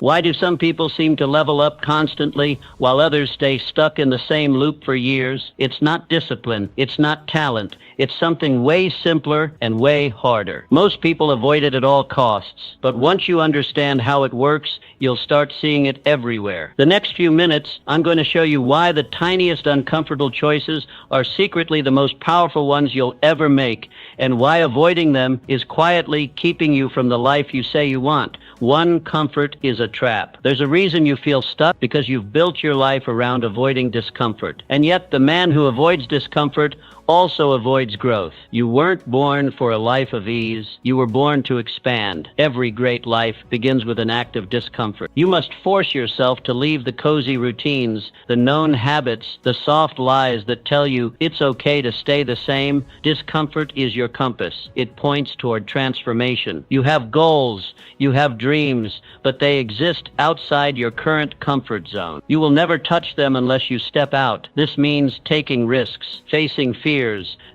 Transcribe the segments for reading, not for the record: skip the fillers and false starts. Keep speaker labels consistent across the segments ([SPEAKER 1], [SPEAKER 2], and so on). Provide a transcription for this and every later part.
[SPEAKER 1] Why do some people seem to level up constantly while others stay stuck in the same loop for years? It's not discipline. It's not talent. It's something way simpler and way harder. Most people avoid it at all costs, but once you understand how it works, you'll start seeing it everywhere. The next few minutes, I'm going to show you why the tiniest uncomfortable choices are secretly the most powerful ones you'll ever make, and why avoiding them is quietly keeping you from the life you say you want. One comfort is a trap. There's a reason you feel stuck, because you've built your life around avoiding discomfort. And yet the man who avoids discomfort also avoids growth. You weren't born for a life of ease. You were born to expand. Every great life begins with an act of discomfort. You must force yourself to leave the cozy routines, the known habits, the soft lies that tell you it's okay to stay the same. Discomfort is your compass. It points toward transformation. You have goals, you have dreams, but they exist outside your current comfort zone. You will never touch them unless you step out. This means taking risks, facing fears,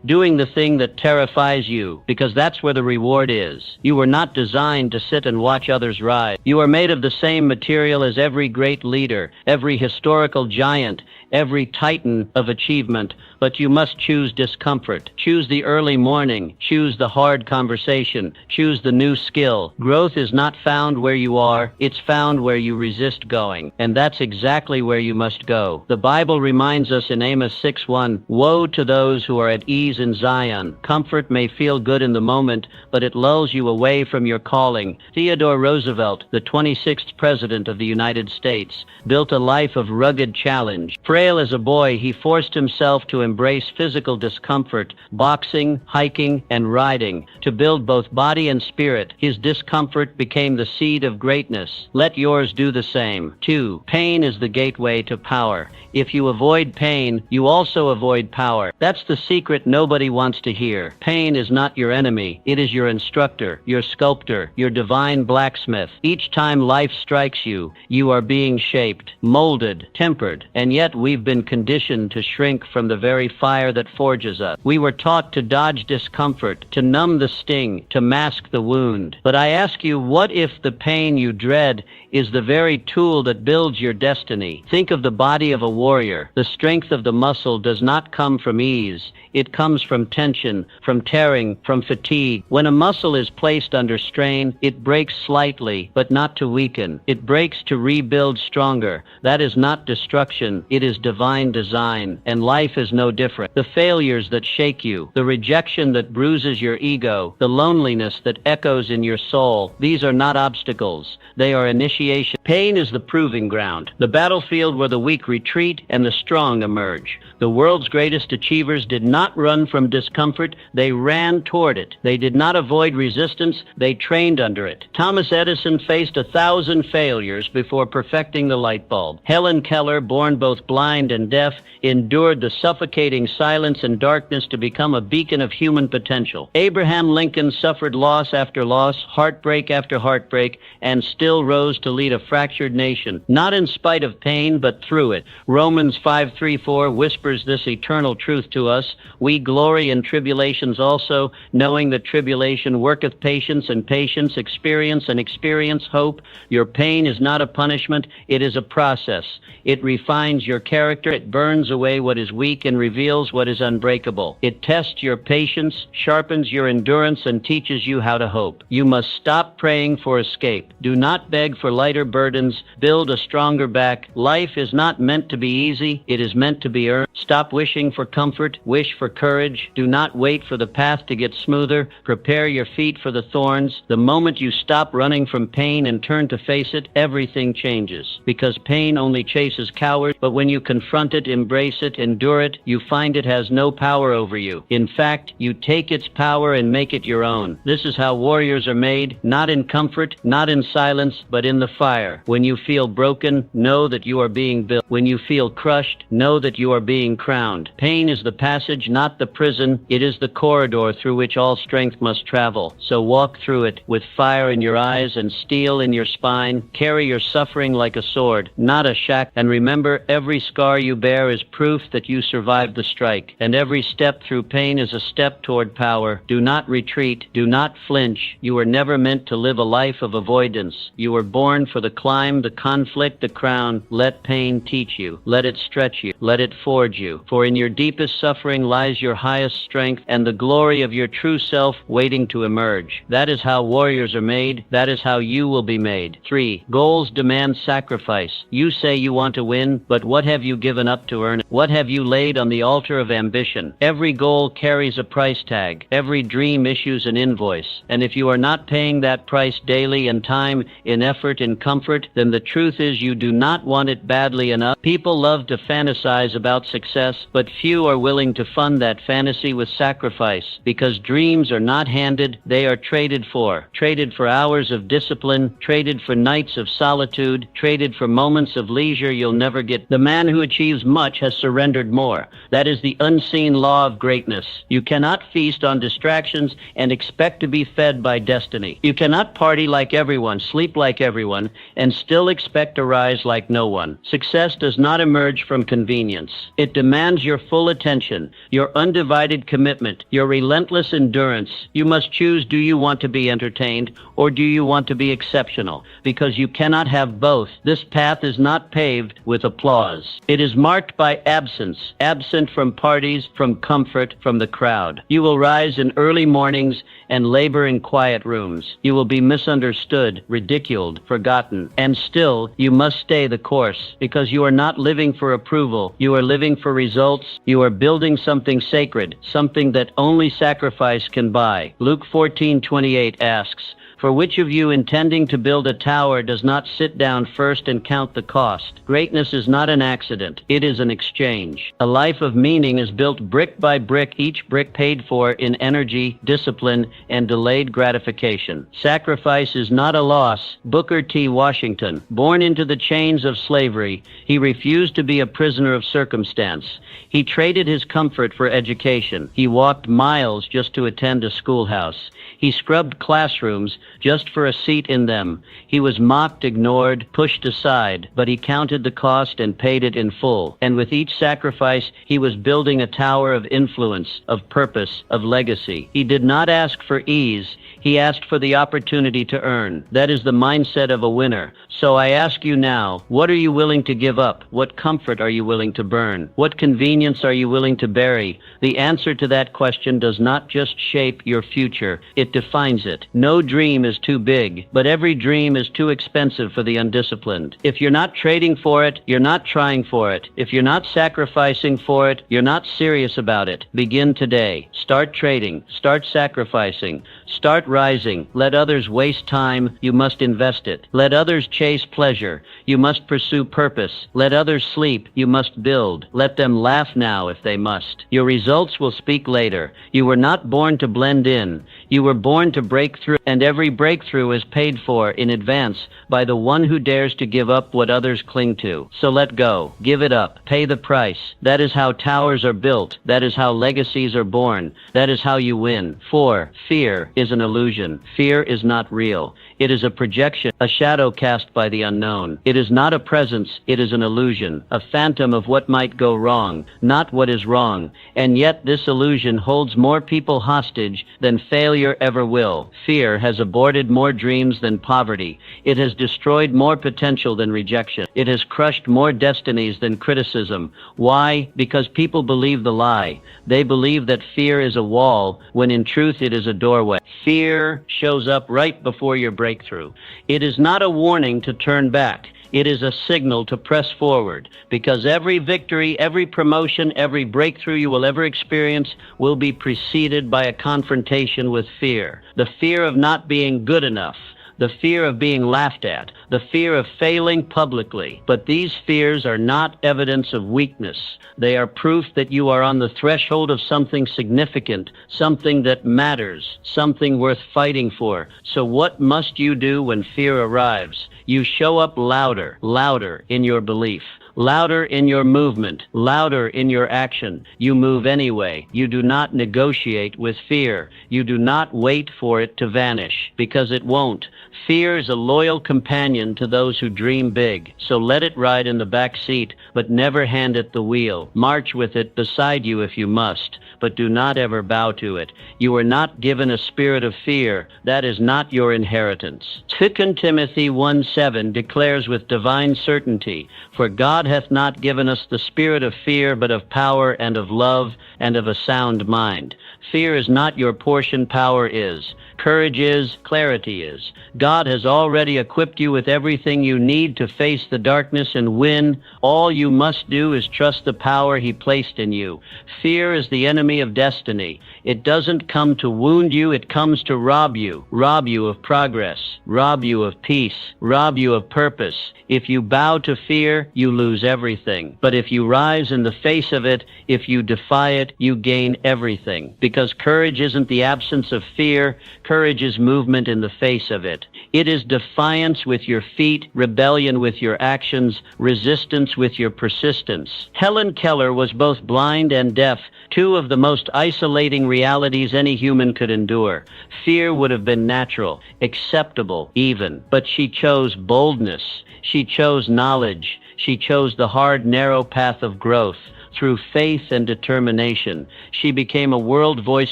[SPEAKER 1] doing the thing that terrifies you, because that's where the reward is. You were not designed to sit and watch others rise. You are made of the same material as every great leader, every historical giant, every titan of achievement, but you must choose discomfort. Choose the early morning. Choose the hard conversation. Choose the new skill. Growth is not found where you are. It's found where you resist going. And that's exactly where you must go. The Bible reminds us in Amos 6:1, "Woe to those who are at ease in Zion. Comfort may feel good in the moment, but it lulls you away from your calling." Theodore Roosevelt, the 26th President of the United States, built a life of rugged challenge. Frail as a boy, he forced himself to embrace physical discomfort, boxing, hiking, and riding. To build both body and spirit, his discomfort became the seed of greatness. Let yours do the same. 2. Pain is the gateway to power. If you avoid pain, you also avoid power. That's the secret nobody wants to hear. Pain is not your enemy. It is your instructor, your sculptor, your divine blacksmith. Each time life strikes you, you are being shaped, molded, tempered, and yet we've been conditioned to shrink from the very fire that forges us. We were taught to dodge discomfort, to numb the sting, to mask the wound. But I ask you, what if the pain you dread is the very tool that builds your destiny? Think of the body of a warrior. The strength of the muscle does not come from ease. It comes from tension, from tearing, from fatigue. When a muscle is placed under strain, it breaks slightly, but not to weaken. It breaks to rebuild stronger. That is not destruction. It is divine design. And life is no different. The failures that shake you, the rejection that bruises your ego, the loneliness that echoes in your soul, these are not obstacles. They are initiation. Pain is the proving ground, the battlefield where the weak retreat and the strong emerge. The world's greatest achievers did not run from discomfort, they ran toward it. They did not avoid resistance, they trained under it. Thomas Edison faced 1,000 failures before perfecting the light bulb. Helen Keller, born both blind and deaf, endured the suffocating silence and darkness to become a beacon of human potential. Abraham Lincoln suffered loss after loss, heartbreak after heartbreak, and still rose to lead a fractured nation, not in spite of pain, but through it. Romans 5:3-4 whispers this eternal truth to us. We glory in tribulations also, knowing that tribulation worketh patience, and patience experience, and experience hope. Your pain is not a punishment, it is a process. It refines your character, it burns away what is weak and reveals what is unbreakable. It tests your patience, sharpens your endurance, and teaches you how to hope. You must stop praying for escape. Do not beg for lighter burdens. Build a stronger back. Life is not meant to be easy. It is meant to be earned. Stop wishing for comfort. Wish for courage. Do not wait for the path to get smoother. Prepare your feet for the thorns. The moment you stop running from pain and turn to face it, everything changes. Because pain only chases cowards, but when you confront it, embrace it, endure it, you find it has no power over you. In fact, you take its power and make it your own. This is how warriors are made, not in comfort, not in silence, but in the fire. When you feel broken, know that you are being built. When you feel crushed, know that you are being crowned. Pain is the passage, not the prison. It is the corridor through which all strength must travel. So walk through it with fire in your eyes and steel in your spine. Carry your suffering like a sword, not a shackle. And remember, every scar you bear is proof that you survived the strike, and every step through pain is a step toward power. Do not retreat. Do not flinch. You were never meant to live a life of avoidance. You were born for the climb, the conflict, the crown. Let pain teach you. Let it stretch you. Let it forge you. For in your deepest suffering lies your highest strength and the glory of your true self waiting to emerge. That is how warriors are made. That is how you will be made. 3. Goals demand sacrifice. You say you want to win, but what have you given up to earn it? What have you laid on the altar of ambition? Every goal carries a price tag. Every dream issues an invoice. And if you are not paying that price daily in time, in effort, in comfort, then the truth is you do not want it badly enough. People love to fantasize about success, but few are willing to fund that fantasy with sacrifice, because dreams are not handed, they are traded for. Traded for hours of discipline, traded for nights of solitude, traded for moments of leisure you'll never get. The man who achieves much has surrendered more. That is the unseen law of greatness. You cannot feast on distractions and expect to be fed by destiny. You cannot party like everyone, sleep like everyone, and still expect to rise like no one. Success does not emerge from convenience. It demands your full attention, your undivided commitment, your relentless endurance. You must choose, do you want to be entertained or do you want to be exceptional? Because you cannot have both. This path is not paved with applause. It is marked by absence, absent from parties, from comfort, from the crowd. You will rise in early mornings and labor in quiet rooms. You will be misunderstood, ridiculed, forgotten, and still you must stay the course, because you are not living for approval. You are living for results. You are building something sacred, something that only sacrifice can buy. Luke 14:28 asks, "For which of you intending to build a tower does not sit down first and count the cost?" Greatness is not an accident. It is an exchange. A life of meaning is built brick by brick, each brick paid for in energy, discipline, and delayed gratification. Sacrifice is not a loss. Booker T. Washington, born into the chains of slavery, he refused to be a prisoner of circumstance. He traded his comfort for education. He walked miles just to attend a schoolhouse. He scrubbed classrooms just for a seat in them. He was mocked, ignored, pushed aside, but he counted the cost and paid it in full. And with each sacrifice, he was building a tower of influence, of purpose, of legacy. He did not ask for ease. He asked for the opportunity to earn. That is the mindset of a winner. So I ask you now, what are you willing to give up? What comfort are you willing to burn? What convenience are you willing to bury? The answer to that question does not just shape your future, it defines it. No dream is too big, but every dream is too expensive for the undisciplined. If you're not trading for it, you're not trying for it. If you're not sacrificing for it, you're not serious about it. Begin today. Start trading. Start sacrificing. Start rising. Let others waste time. You must invest it. Let others chase pleasure. You must pursue purpose. Let others sleep. You must build. Let them laugh now if they must. Your results will speak later. You were not born to blend in. You were born to break through, and every breakthrough is paid for in advance by the one who dares to give up what others cling to. So let go. Give it up. Pay the price. That is how towers are built. That is how legacies are born. That is how you win. 4. Fear is an illusion. Fear is not real. It is a projection, a shadow cast by the unknown. It is not a presence. It is an illusion, a phantom of what might go wrong, not what is wrong. And yet this illusion holds more people hostage than failure ever will. Fear has aborted more dreams than poverty. It has destroyed more potential than rejection. It has crushed more destinies than criticism. Why? Because people believe the lie. They believe that fear is a wall, when in truth it is a doorway. Fear shows up right before your breakthrough. It is not a warning to turn back. It is a signal to press forward, because every victory, every promotion, every breakthrough you will ever experience will be preceded by a confrontation with fear. The fear of not being good enough, the fear of being laughed at, the fear of failing publicly. But these fears are not evidence of weakness. They are proof that you are on the threshold of something significant, something that matters, something worth fighting for. So what must you do when fear arrives? You show up louder, louder in your belief. louder in your movement, louder in your action. You move anyway. You do not negotiate with fear. You do not wait for it to vanish, because it won't. Fear is a loyal companion to those who dream big, so let it ride in the back seat, but never hand it the wheel. March with it beside you if you must, but do not ever bow to it. You are not given a spirit of fear. That is not your inheritance. 2 Timothy 1:7 declares with divine certainty, "For God hath not given us the spirit of fear, but of power and of love and of a sound mind." Fear is not your portion, power is. Courage is, clarity is. God has already equipped you with everything you need to face the darkness and win. All you must do is trust the power He placed in you. Fear is the enemy of destiny. It doesn't come to wound you, it comes to rob you of progress, rob you of peace, rob you of purpose. If you bow to fear, you lose everything. But if you rise in the face of it, if you defy it, you gain everything. Because courage isn't the absence of fear. Courage is movement in the face of it. It is defiance with your feet, rebellion with your actions, resistance with your persistence. Helen Keller was both blind and deaf, two of the most isolating realities any human could endure. Fear would have been natural, acceptable even, but she chose boldness. She chose knowledge. She chose the hard, narrow path of growth. Through faith and determination, she became a world voice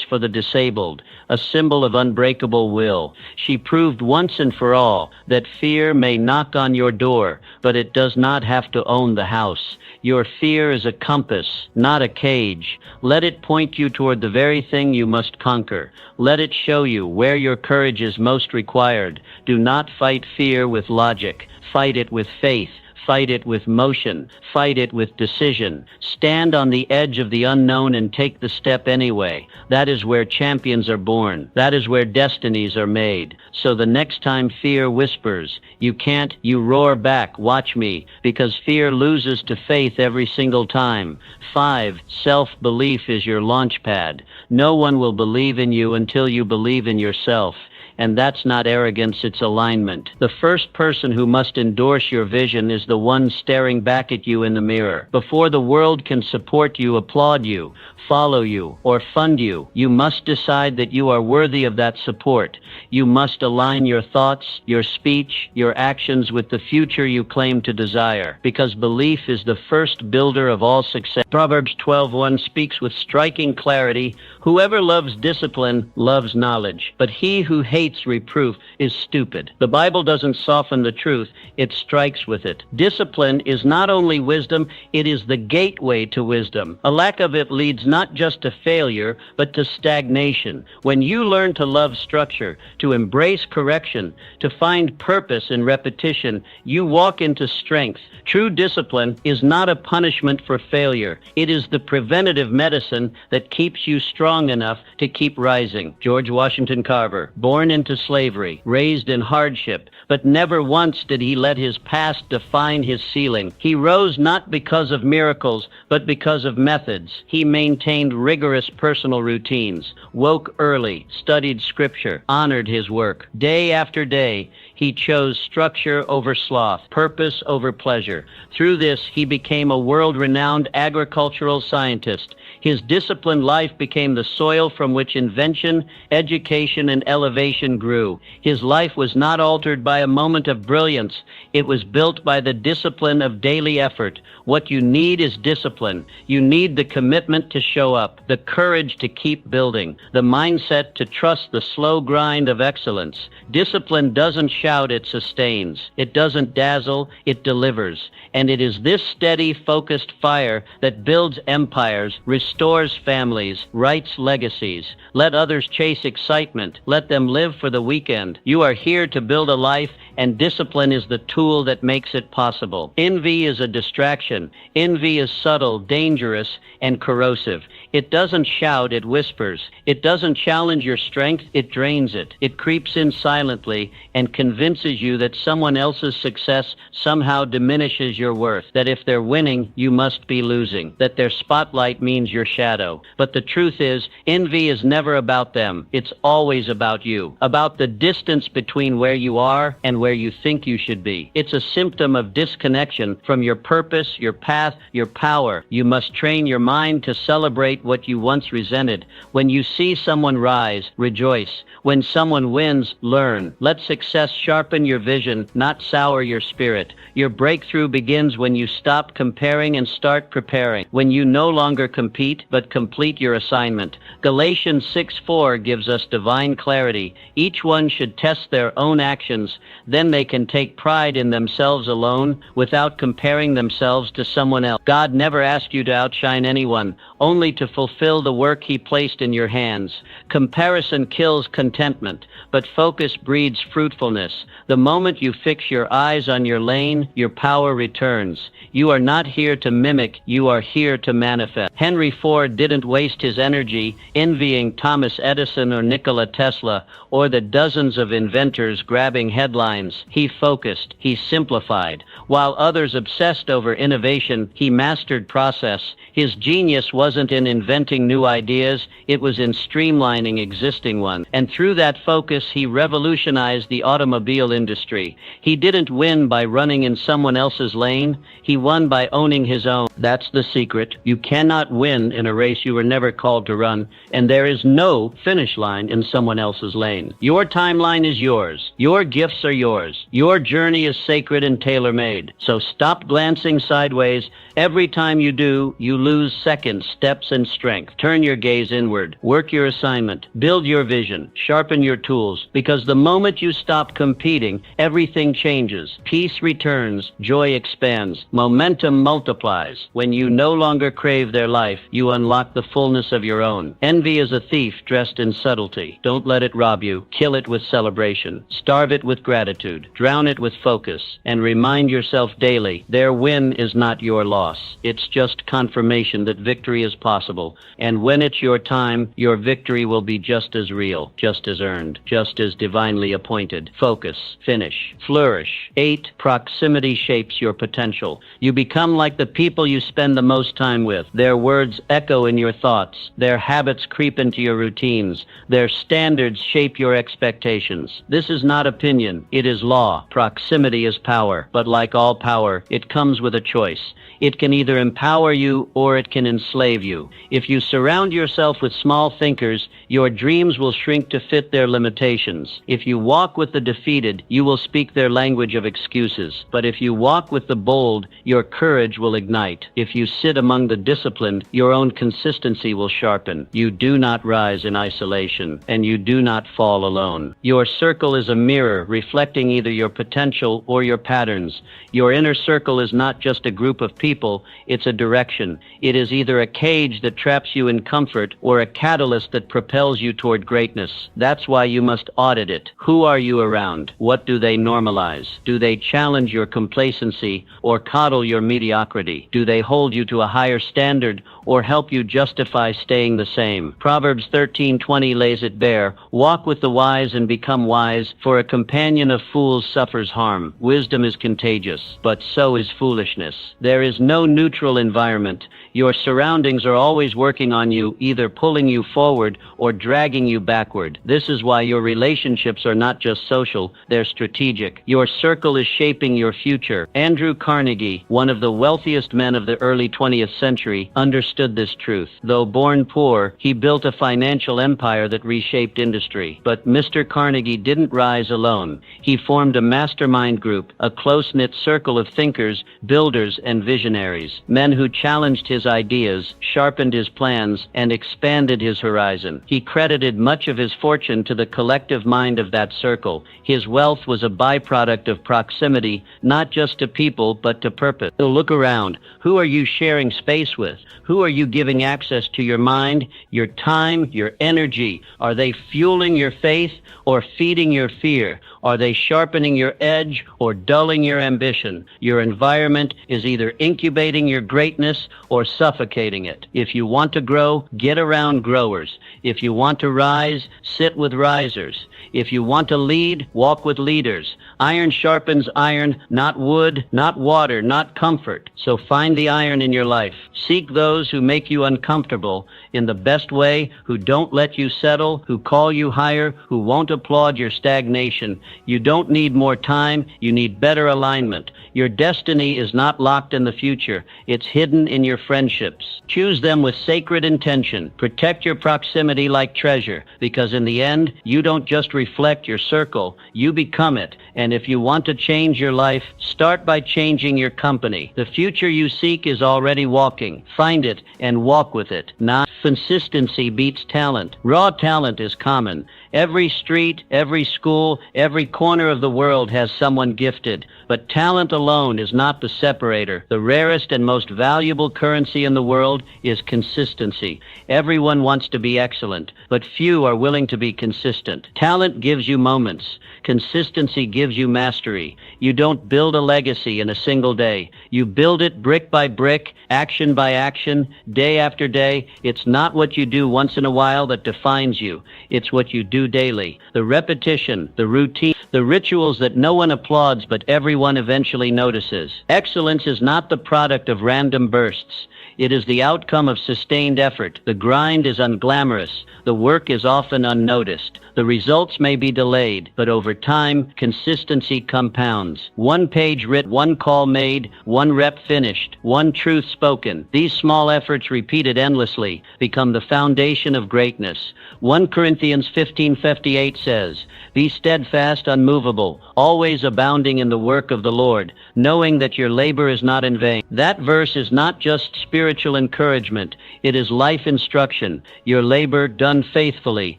[SPEAKER 1] for the disabled, a symbol of unbreakable will. She proved once and for all that fear may knock on your door, but it does not have to own the house. Your fear is a compass, not a cage. Let it point you toward the very thing you must conquer. Let it show you where your courage is most required. Do not fight fear with logic. Fight it with faith. Fight it with motion. Fight it with decision. Stand on the edge of the unknown and take the step anyway. That is where champions are born. That is where destinies are made. So the next time fear whispers, "You can't," you roar back, "Watch me," because fear loses to faith every single time. 5. Self-belief is your launch pad. No one will believe in you until you believe in yourself. And that's not arrogance, it's alignment. The first person who must endorse your vision is the one staring back at you in the mirror. Before the world can support you, applaud you, follow you, or fund you, you must decide that you are worthy of that support. You must align your thoughts, your speech, your actions with the future you claim to desire, because belief is the first builder of all success. Proverbs 12:1 speaks with striking clarity, "Whoever loves discipline loves knowledge, but he who hates reproof is stupid." The Bible doesn't soften the truth, it strikes with it. Discipline is not only wisdom, it is the gateway to wisdom. A lack of it leads not just to failure, but to stagnation. When you learn to love structure, to embrace correction, to find purpose in repetition, you walk into strength. True discipline is not a punishment for failure. It is the preventative medicine that keeps you strong enough to keep rising. George Washington Carver, born into slavery, raised in hardship, but never once did he let his past define his ceiling. He rose not because of miracles, but because of methods. He maintained rigorous personal routines, woke early, studied scripture, honored his work. Day after day, he chose structure over sloth, purpose over pleasure. Through this, he became a world-renowned agricultural scientist. His disciplined life became the soil from which invention, education, and elevation grew. His life was not altered by a moment of brilliance. It was built by the discipline of daily effort. What you need is discipline. You need the commitment to show up, the courage to keep building, the mindset to trust the slow grind of excellence. Discipline doesn't shout, it sustains. It doesn't dazzle, it delivers. And it is this steady, focused fire that builds empires, restores families, writes legacies. Let others chase excitement. Let them live for the weekend. You are here to build a life, and discipline is the tool that makes it possible. Envy is a distraction. Envy is subtle, dangerous, and corrosive. It doesn't shout, it whispers. It doesn't challenge your strength, it drains it. It creeps in silently and convinces you that someone else's success somehow diminishes your worth, that if they're winning, you must be losing, that their spotlight means your shadow. But the truth is, envy is never about them. It's always about you, about the distance between where you are and where where you think you should be. It's a symptom of disconnection from your purpose, your path, your power. You must train your mind to celebrate what you once resented. When you see someone rise, rejoice. When someone wins, learn. Let success sharpen your vision, not sour your spirit. Your breakthrough begins when you stop comparing and start preparing. When you no longer compete, but complete your assignment. Galatians 6:4 gives us divine clarity. Each one should test their own actions. Then they can take pride in themselves alone without comparing themselves to someone else. God never asked you to outshine anyone, only to fulfill the work He placed in your hands. Comparison kills contentment, but focus breeds fruitfulness. The moment you fix your eyes on your lane, your power returns. You are not here to mimic, you are here to manifest. Henry Ford didn't waste his energy envying Thomas Edison or Nikola Tesla or the dozens of inventors grabbing headlines. He focused, he simplified. While others obsessed over innovation, he mastered process. His genius wasn't in inventing new ideas, it was in streamlining existing ones. And through that focus, he revolutionized the automobile industry. He didn't win by running in someone else's lane, he won by owning his own. That's the secret. You cannot win in a race you were never called to run, and there is no finish line in someone else's lane. Your timeline is yours. Your gifts are yours. Your journey is sacred and tailor-made. So stop glancing sideways. Every time you do, you lose seconds, steps, and strength. Turn your gaze inward. Work your assignment. Build your vision. Sharpen your tools. Because the moment you stop competing, everything changes. Peace returns. Joy expands. Momentum multiplies. When you no longer crave their life, you unlock the fullness of your own. Envy is a thief dressed in subtlety. Don't let it rob you. Kill it with celebration. Starve it with gratitude. Drown it with focus. And remind yourself daily, their win is not your loss. It's just confirmation that victory is possible. And when it's your time, your victory will be just as real, just as earned, just as divinely appointed. Focus. Finish. Flourish. 8. Proximity shapes your potential. You become like the people you spend the most time with. Their words echo in your thoughts. Their habits creep into your routines. Their standards shape your expectations. This is not opinion. It is law. Proximity is power. But like all power, it comes with a choice. It can either empower you or it can enslave you. If you surround yourself with small thinkers, your dreams will shrink to fit their limitations. If you walk with the defeated, you will speak their language of excuses. But if you walk with the bold, your courage will ignite. If you sit among the disciplined, your own consistency will sharpen. You do not rise in isolation, and you do not fall alone. Your circle is a mirror reflecting either your potential or your patterns. Your inner circle is not just a group of people, it's a direction. It is either a cage that traps you in comfort or a catalyst that propels you toward greatness. That's why you must audit it. Who are you around? What do they normalize? Do they challenge your complacency or coddle your mediocrity? Do they hold you to a higher standard or help you justify staying the same? Proverbs 13:20 lays it bare. Walk with the wise and become wise, for a companion of fools suffers harm. Wisdom is contagious, but so is foolishness. There is no neutral environment. Your surroundings are always working on you, either pulling you forward or dragging you backward. This is why your relationships are not just social, they're strategic. Your circle is shaping your future. Andrew Carnegie, one of the wealthiest men of the early 20th century, understood this truth. Though born poor, he built a financial empire that reshaped industry. But Mr. Carnegie didn't rise alone. He formed a mastermind group, a close-knit circle of thinkers, builders, and visionaries. Men who challenged his ideas, sharpened his plans, and expanded his horizon. He credited much of his fortune to the collective mind of that circle. His wealth was a byproduct of proximity, not just to people, but to purpose. So look around. Who are you sharing space with? Who are you giving access to your mind, your time, your energy? Are they fueling your faith or feeding your fear? Are they sharpening your edge or dulling your ambition? Your environment is either incubating your greatness or suffocating it. If you want to grow, get around growers. If you want to rise, sit with risers. If you want to lead, walk with leaders. Iron sharpens iron, not wood, not water, not comfort. So find the iron in your life. Seek those who make you uncomfortable in the best way, who don't let you settle, who call you higher, who won't applaud your stagnation. You don't need more time, you need better alignment. Your destiny is not locked in the future, it's hidden in your friendships. Choose them with sacred intention. Protect your proximity like treasure, because in the end, you don't just reflect your circle, you become it. And if you want to change your life, start by changing your company. The future you seek is already walking. Find it and walk with it. Not consistency beats talent. Raw talent is common. Every street, every school, every corner of the world has someone gifted. But talent alone is not the separator. The rarest and most valuable currency in the world is consistency. Everyone wants to be excellent, but few are willing to be consistent. Talent gives you moments. Consistency gives you mastery. You don't build a legacy in a single day. You build it brick by brick, action by action, day after day. It's not what you do once in a while that defines you. It's what you do daily. The repetition, the routine, the rituals that no one applauds but everyone eventually notices. Excellence is not the product of random bursts. It is the outcome of sustained effort. The grind is unglamorous. The work is often unnoticed. The results may be delayed, but over time, consistency compounds. One page written, one call made, one rep finished, one truth spoken. These small efforts repeated endlessly become the foundation of greatness. 1 Corinthians 15:58 says, "Be steadfast, unmovable, always abounding in the work of the Lord, knowing that your labor is not in vain." That verse is not just spiritual encouragement, it is life instruction. Your labor done faithfully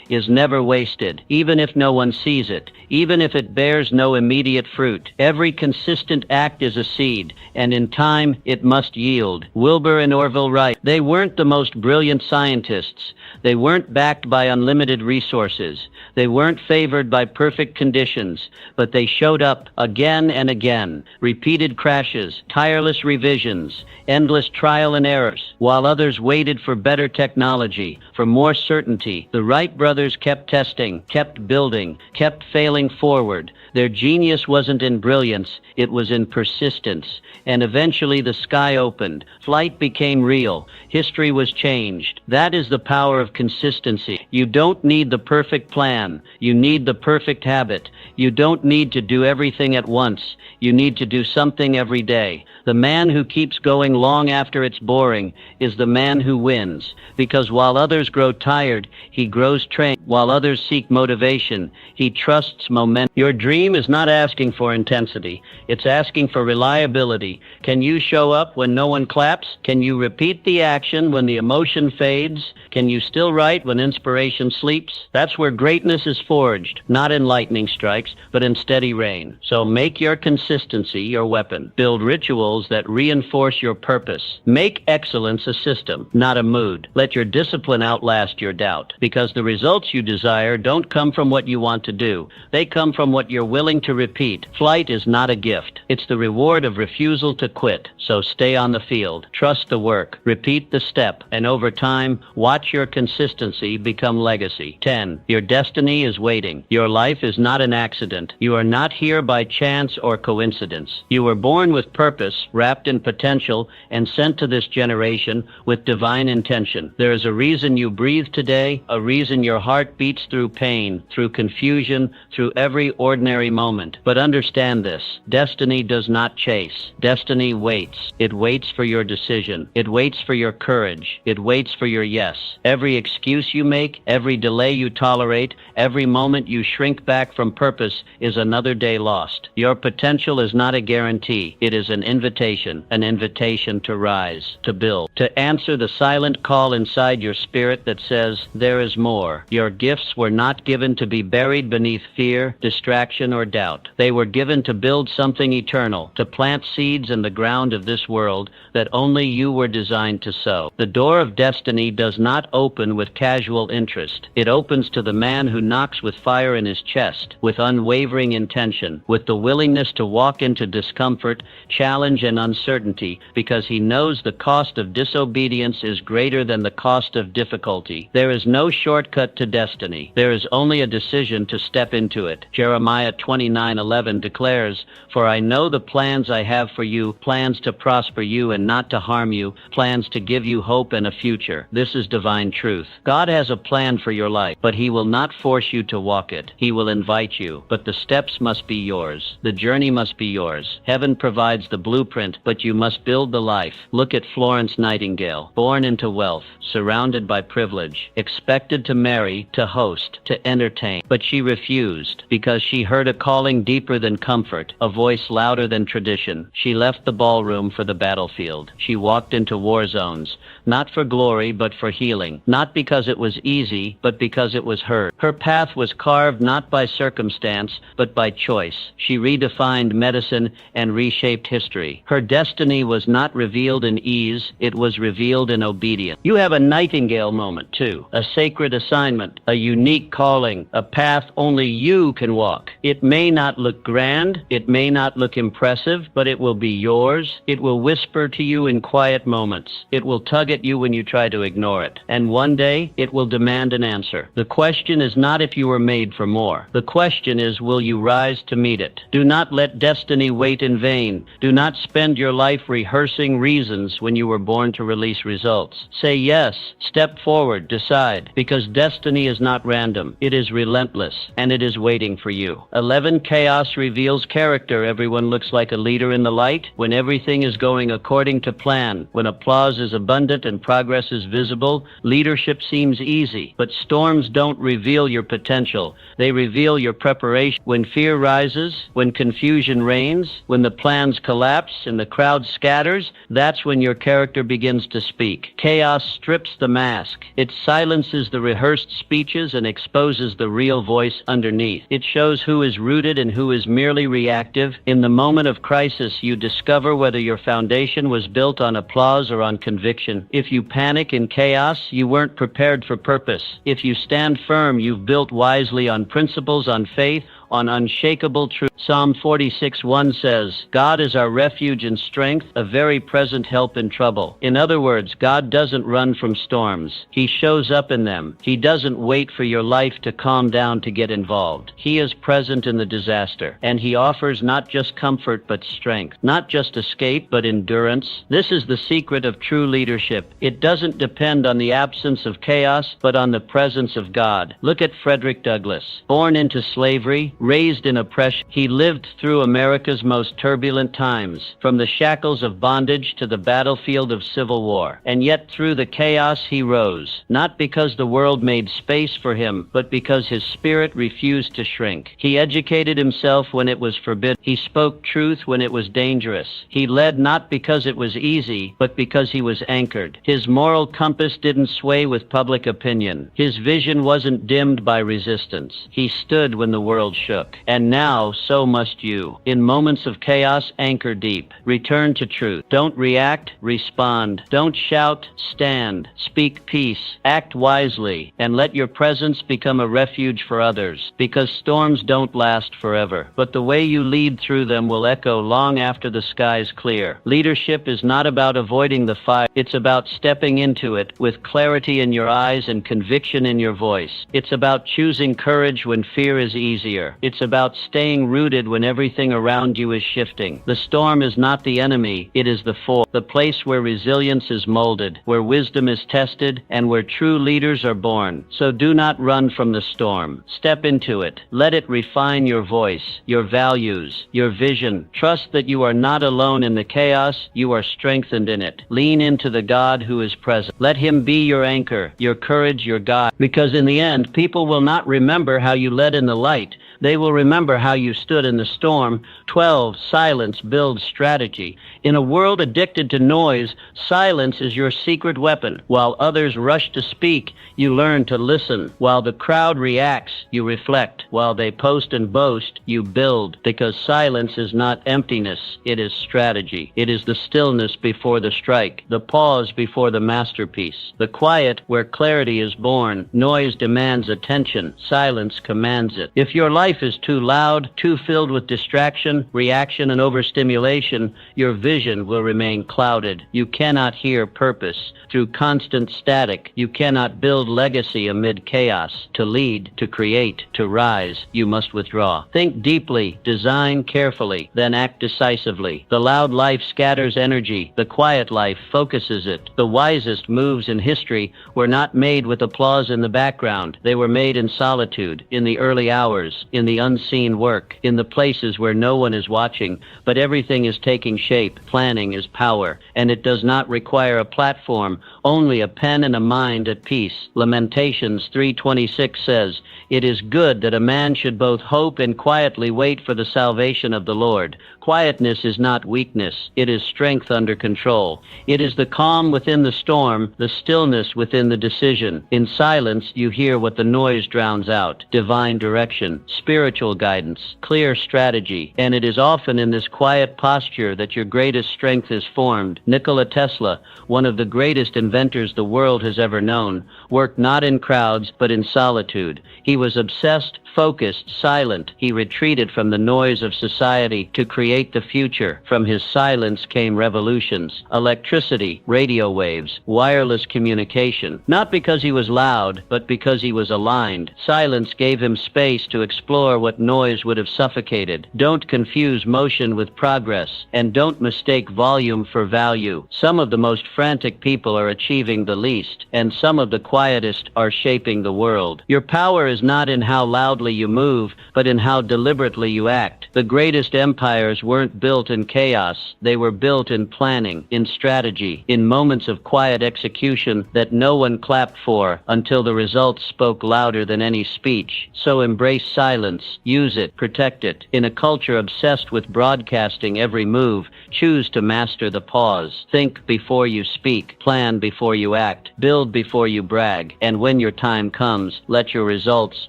[SPEAKER 1] is never wasted, even if no one sees it, even if it bears no immediate fruit. Every consistent act is a seed, and in time it must yield. Wilbur and Orville Wright, they weren't the most brilliant scientists. They weren't backed by unlimited resources. They weren't favored by perfect conditions, but they showed up again and again. Repeated crashes, tireless revisions, endless trial and errors. While others waited for better technology, for more certainty, the Wright brothers kept testing, kept building, kept failing forward. Their genius wasn't in brilliance, it was in persistence. And eventually the sky opened. Flight became real. History was changed. That is the power of consistency. You don't need the perfect plan. You need the perfect habit. You don't need to do everything at once. You need to do something every day. The man who keeps going long after it's boring is the man who wins. Because while others grow tired, he grows trained. While others seek motivation, he trusts momentum. Your dream is not asking for intensity. It's asking for reliability. Can you show up when no one claps? Can you repeat the action when the emotion fades? Can you still write when inspiration sleeps? That's where greatness is forged, not in lightning strikes, but in steady rain. So make your consistency your weapon. Build rituals that reinforce your purpose. Make excellence a system, not a mood. Let your discipline outlast your doubt, because the results you desire don't come from what you want to do. They come from what you're willing to repeat. Flight is not a gift. It's the reward of refusal to quit. So stay on the field. Trust the work. Repeat the step. And over time, watch your consistency become legacy. 10. Your destiny is waiting. Your life is not an accident. You are not here by chance or coincidence. You were born with purpose, wrapped in potential, and sent to this generation with divine intention. There is a reason you breathe today, a reason your heart beats through pain, through confusion, through every ordinary moment. But understand this, destiny does not chase. Destiny waits. It waits for your decision. It waits for your courage. It waits for your yes. Every excuse you make, every delay you tolerate, every moment you shrink back from purpose is another day lost. Your potential is not a guarantee. It is an invitation to rise, to build, to answer the silent call inside your spirit that says, there is more. Your gifts were not given to be buried beneath fear, distraction, or doubt. They were given to build something eternal, to plant seeds in the ground of this world that only you were designed to sow. The door of destiny does not open with casual interest. It opens to the man who knocks with fire in his chest, with unwavering intention, with the willingness to walk into discomfort, challenge, and uncertainty, because he knows the cost of disobedience is greater than the cost of difficulty. There is no shortcut to destiny. There is only a decision to step into it. Jeremiah 29:11 declares, "For I know the plans I have for you, plans to prosper you and not to harm you, plans to give you hope and a future." This is divine truth. God has a plan plan for your life, but he will not force you to walk it. He will invite you, but the steps must be yours. The journey must be yours. Heaven provides the blueprint, but you must build the life. Look at Florence Nightingale, born into wealth, surrounded by privilege, expected to marry, to host, to entertain. But she refused, because she heard a calling deeper than comfort, a voice louder than tradition. She left the ballroom for the battlefield. She walked into war zones, not for glory, but for healing. Not because it was easy, but because it was hers. Her path was carved not by circumstance, but by choice. She redefined medicine and reshaped history. Her destiny was not revealed in ease, it was revealed in obedience. You have a Nightingale moment, too. A sacred assignment, a unique calling, a path only you can walk. It may not look grand, it may not look impressive, but it will be yours. It will whisper to you in quiet moments. It will tug at you when you try to ignore it. And one day, it will demand an answer. The question is not if you were made for more. The question is, will you rise to meet it? Do not let destiny wait in vain. Do not spend your life rehearsing reasons when you were born to release results. Say yes, step forward, decide, because destiny is not random. It is relentless, and it is waiting for you. 11. Chaos reveals character. Everyone looks like a leader in the light when everything is going according to plan. When applause is abundant and progress is visible, leadership seems easy. But storms don't reveal your potential. They reveal your preparation. When fear rises, when confusion reigns, when the plans collapse and the crowd scatters, that's when your character begins to speak. Chaos strips the mask. It silences the rehearsed speeches and exposes the real voice underneath. It shows who is rooted and who is merely reactive. In the moment of crisis, you discover whether your foundation was built on applause or on conviction. If you panic in chaos, you weren't prepared for purpose. If you stand firm, you've built wisely on principles, on faith, on unshakable truth. Psalm 46:1 says, God is our refuge and strength, a very present help in trouble. In other words, God doesn't run from storms. He shows up in them. He doesn't wait for your life to calm down to get involved. He is present in the disaster, and he offers not just comfort but strength, not just escape but endurance. This is the secret of true leadership. It doesn't depend on the absence of chaos, but on the presence of God. Look at Frederick Douglass. Born into slavery, raised in oppression, he lived through America's most turbulent times, from the shackles of bondage to the battlefield of civil war. And yet through the chaos he rose, not because the world made space for him, but because his spirit refused to shrink. He educated himself when it was forbidden. He spoke truth when it was dangerous. He led not because it was easy, but because he was anchored. His moral compass didn't sway with public opinion. His vision wasn't dimmed by resistance. He stood when the world shook. And now, so must you. In moments of chaos, anchor deep. Return to truth. Don't react, respond. Don't shout, stand. Speak peace. Act wisely. And let your presence become a refuge for others. Because storms don't last forever. But the way you lead through them will echo long after the skies clear. Leadership is not about avoiding the fire. It's about stepping into it with clarity in your eyes and conviction in your voice. It's about choosing courage when fear is easier. It's about staying rooted when everything around you is shifting. The storm is not the enemy, it is the force. The place where resilience is molded, where wisdom is tested, and where true leaders are born. So do not run from the storm. Step into it. Let it refine your voice, your values, your vision. Trust that you are not alone in the chaos, you are strengthened in it. Lean into the God who is present. Let him be your anchor, your courage, your guide. Because in the end, people will not remember how you led in the light. They will remember how you stood in the storm. 12. Silence builds strategy. In a world addicted to noise, silence is your secret weapon. While others rush to speak, you learn to listen. While the crowd reacts, you reflect. While they post and boast, you build. Because silence is not emptiness, it is strategy. It is the stillness before the strike, the pause before the masterpiece, the quiet where clarity is born. Noise demands attention, silence commands it. If your life life is too loud, too filled with distraction, reaction, and overstimulation, your vision will remain clouded. You cannot hear purpose. Through constant static, you cannot build legacy amid chaos. To lead, to create, to rise, you must withdraw. Think deeply, design carefully, then act decisively. The loud life scatters energy. The quiet life focuses it. The wisest moves in history were not made with applause in the background. They were made in solitude, in the early hours, in the unseen work, in the places where no one is watching, but everything is taking shape. Planning is power, and it does not require a platform, only a pen and a mind at peace. Lamentations 3:26 says, "It is good that a man should both hope and quietly wait for the salvation of the Lord." Quietness is not weakness. It is strength under control. It is the calm within the storm, the stillness within the decision. In silence, you hear what the noise drowns out: divine direction, spiritual guidance, clear strategy. And it is often in this quiet posture that your greatest strength is formed. Nikola Tesla, one of the greatest inventors the world has ever known, worked not in crowds but in solitude. He was obsessed, focused, silent. He retreated from the noise of society to create the future. From his silence came revolutions, electricity, radio waves, wireless communication. Not because he was loud, but because he was aligned. Silence gave him space to explore what noise would have suffocated. Don't confuse motion with progress, and don't mistake volume for value. Some of the most frantic people are achieving the least, and some of the quietest are shaping the world. Your power is not in how loudly you move, but in how deliberately you act. The greatest empires weren't built in chaos. They were built in planning, in strategy, in moments of quiet execution that no one clapped for until the results spoke louder than any speech. So embrace silence, use it, protect it. In a culture obsessed with broadcasting every move, choose to master the pause. Think before you speak, plan before you act, build before you brag, and when your time comes, let your results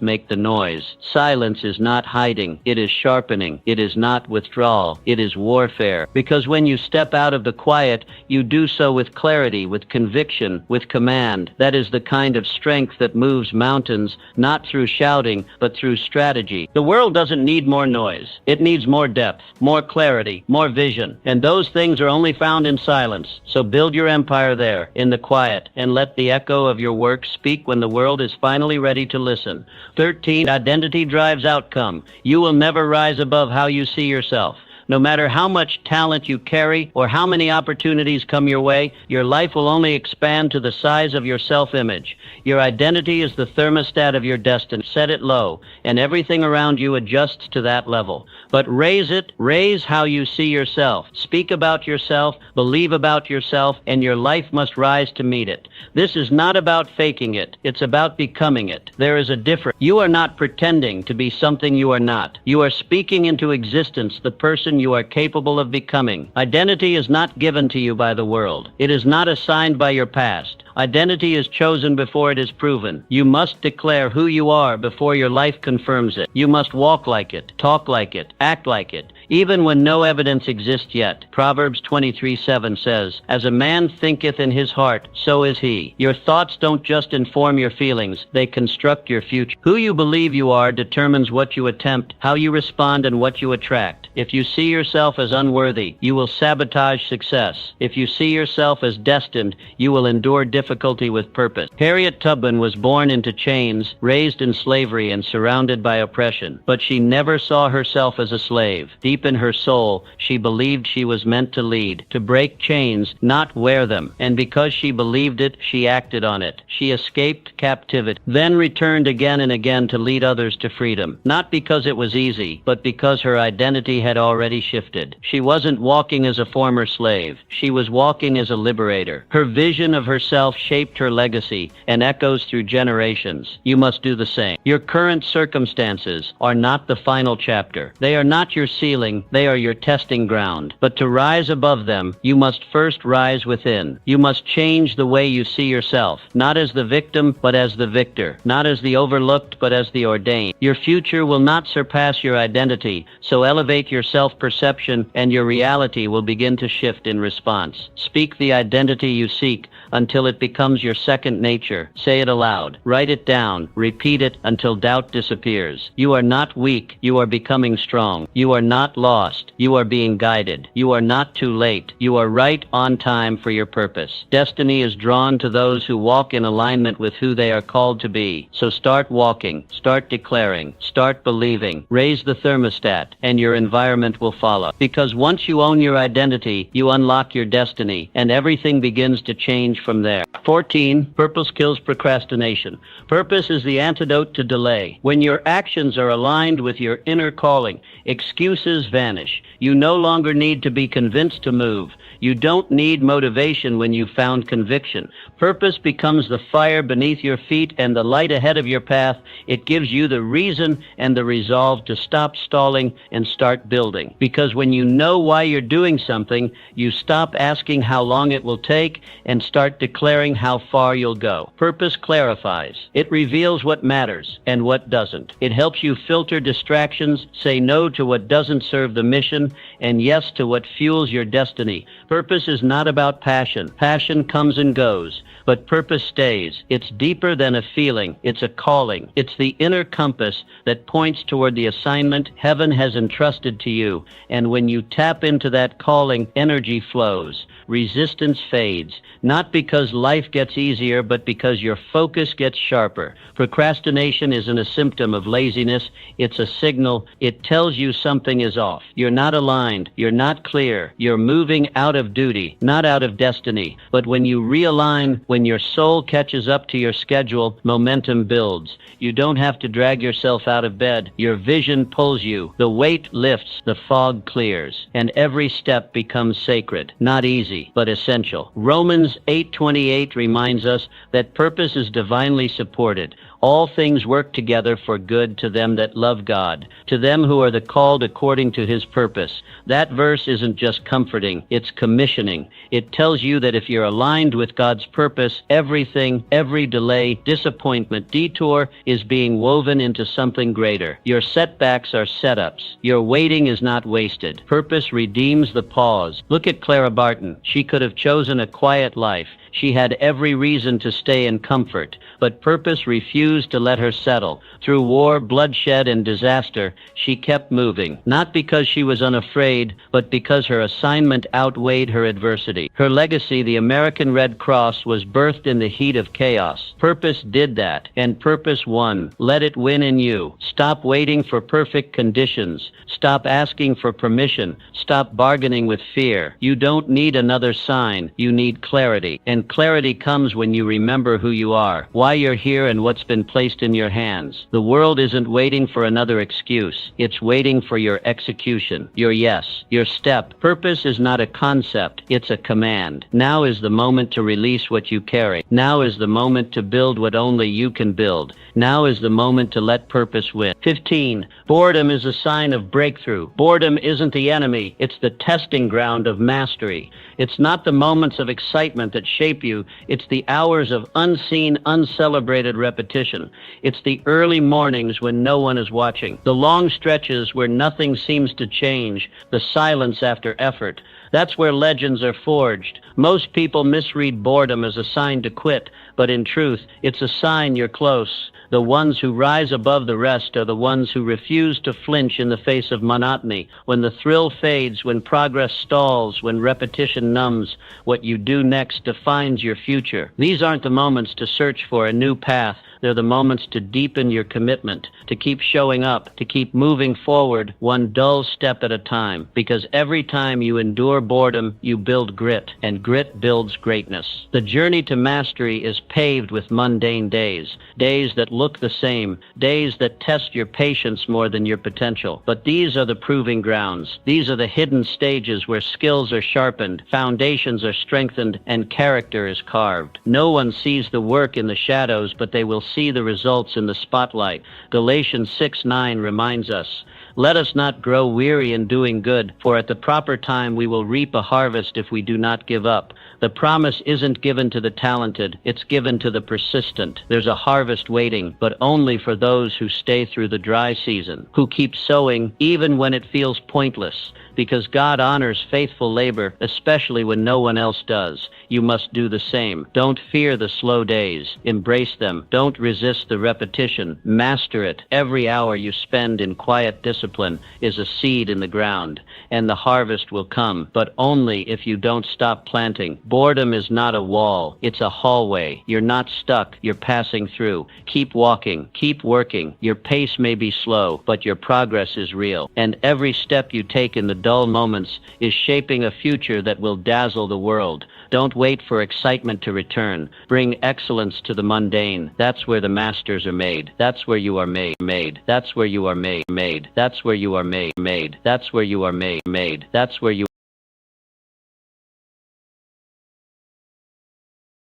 [SPEAKER 1] make the noise. Silence is not hiding, it is sharpening. It is not withdrawal, it is warfare. Because when you step out of the quiet, you do so with clarity, with conviction, with command. That is the kind of strength that moves mountains, not through shouting, but through strategy. The world doesn't need more noise. It needs more depth, more clarity, more vision. And those things are only found in silence. So build your empire there, in the quiet, and let the echo of your work speak when the world is finally ready to listen. 13. Identity drives outcome. You will never rise above how you see yourself. No matter how much talent you carry or how many opportunities come your way, your life will only expand to the size of your self-image. Your identity is the thermostat of your destiny. Set it low, and everything around you adjusts to that level. But raise it, raise how you see yourself. Speak about yourself, believe about yourself, and your life must rise to meet it. This is not about faking it. It's about becoming it. There is a difference. You are not pretending to be something you are not. You are speaking into existence the person you are capable of becoming. Identity is not given to you by the world. It is not assigned by your past. Identity is chosen before it is proven. You must declare who you are before your life confirms it. You must walk like it, talk like it, act like it, even when no evidence exists yet. Proverbs 23:7 says, "As a man thinketh in his heart, so is he." Your thoughts don't just inform your feelings, they construct your future. Who you believe you are determines what you attempt, how you respond, and what you attract. If you see yourself as unworthy, you will sabotage success. If you see yourself as destined, you will endure difficulty with purpose. Harriet Tubman was born into chains, raised in slavery, and surrounded by oppression. But she never saw herself as a slave. Deep in her soul, she believed she was meant to lead, to break chains, not wear them. And because she believed it, she acted on it. She escaped captivity, then returned again and again to lead others to freedom. Not because it was easy, but because her identity had already shifted. She wasn't walking as a former slave. She was walking as a liberator. Her vision of herself shaped her legacy and echoes through generations. You must do the same. Your current circumstances are not the final chapter. They are not your ceiling. They are your testing ground. But to rise above them, you must first rise within. You must change the way you see yourself, not as the victim, but as the victor, not as the overlooked, but as the ordained. Your future will not surpass your identity, so elevate update your self-perception, and your reality will begin to shift in response. Speak the identity you seek until it becomes your second nature. Say it aloud. Write it down. Repeat it until doubt disappears. You are not weak. You are becoming strong. You are not lost. You are being guided. You are not too late. You are right on time for your purpose. Destiny is drawn to those who walk in alignment with who they are called to be. So start walking. Start declaring. Start believing. Raise the thermostat, and your environment will follow. Because once you own your identity, you unlock your destiny, and everything begins to change from there. 14. Purpose kills procrastination. Purpose is the antidote to delay. When your actions are aligned with your inner calling, excuses vanish. You no longer need to be convinced to move. You don't need motivation when you've found conviction. Purpose becomes the fire beneath your feet and the light ahead of your path. It gives you the reason and the resolve to stop stalling and start building. Because when you know why you're doing something, you stop asking how long it will take and start declaring how far you'll go. Purpose clarifies. It reveals what matters and what doesn't. It helps you filter distractions, say no to what doesn't serve the mission, and yes to what fuels your destiny. Purpose is not about passion. Passion comes and goes, but purpose stays. It's deeper than a feeling. It's a calling. It's the inner compass that points toward the assignment heaven has entrusted to you. And when you tap into that calling, energy flows. Resistance fades, not because life gets easier, but because your focus gets sharper. Procrastination isn't a symptom of laziness. It's a signal. It tells you something is off. You're not aligned. You're not clear. You're moving out of duty, not out of destiny. But when you realign, when your soul catches up to your schedule, momentum builds. You don't have to drag yourself out of bed. Your vision pulls you. The weight lifts, the fog clears, and every step becomes sacred. Not easy, but essential. Romans 8:28 reminds us that purpose is divinely supported. All things work together for good to them that love God, to them who are the called according to his purpose. That verse isn't just comforting, it's commissioning. It tells you that if you're aligned with God's purpose, everything, every delay, disappointment, detour is being woven into something greater. Your setbacks are setups. Your waiting is not wasted. Purpose redeems the pause. Look at Clara Barton. She could have chosen a quiet life. She had every reason to stay in comfort, but purpose refused to let her settle. Through war, bloodshed, and disaster, she kept moving, not because she was unafraid, but because her assignment outweighed her adversity. Her legacy, the American Red Cross, was birthed in the heat of chaos. Purpose did that, and purpose won. Let it win in you. Stop waiting for perfect conditions. Stop asking for permission. Stop bargaining with fear. You don't need another sign. You need clarity. And clarity comes when you remember who you are, why you're here, and what's been placed in your hands. The world isn't waiting for another excuse. It's waiting for your execution, your yes, your step. Purpose is not a concept. It's a command. Now is the moment to release what you carry. Now is the moment to build what only you can build. Now is the moment to let purpose win. 15. Boredom is a sign of breakthrough. Boredom isn't the enemy. It's the testing ground of mastery. It's not the moments of excitement that shape you. It's the hours of unseen, uncelebrated repetition. It's the early mornings when no one is watching. The long stretches where nothing seems to change. The silence after effort. That's where legends are forged. Most people misread boredom as a sign to quit, but in truth, it's a sign you're close. The ones who rise above the rest are the ones who refuse to flinch in the face of monotony. When the thrill fades, when progress stalls, when repetition numbs, what you do next defines your future. These aren't the moments to search for a new path. They're the moments to deepen your commitment, to keep showing up, to keep moving forward one dull step at a time. Because every time you endure boredom, you build grit, and grit builds greatness. The journey to mastery is paved with mundane days, days that look the same, days that test your patience more than your potential. But these are the proving grounds. These are the hidden stages where skills are sharpened, foundations are strengthened, and character is carved. No one sees the work in the shadows, but they will see the results in the spotlight. Galatians 6:9 reminds us, Let us not grow weary in doing good, for at the proper time we will reap a harvest if we do not give up. The promise isn't given to the talented, it's given to the persistent. There's a harvest waiting, but only for those who stay through the dry season, who keep sowing even when it feels pointless, because God honors faithful labor, especially when no one else does. You must do the same. Don't fear the slow days. Embrace them. Don't resist the repetition. Master it. Every hour you spend in quiet discipline is a seed in the ground, and the harvest will come, but only if you don't stop planting. Boredom is not a wall. It's a hallway. You're not stuck. You're passing through. Keep walking. Keep working. Your pace may be slow, but your progress is real. And every step you take in the dull moments is shaping a future that will dazzle the world. Don't wait for excitement to return. Bring excellence to the mundane. That's where the masters are made. That's where you are made. That's where you are made. That's where you are made. That's where you are made. That's where you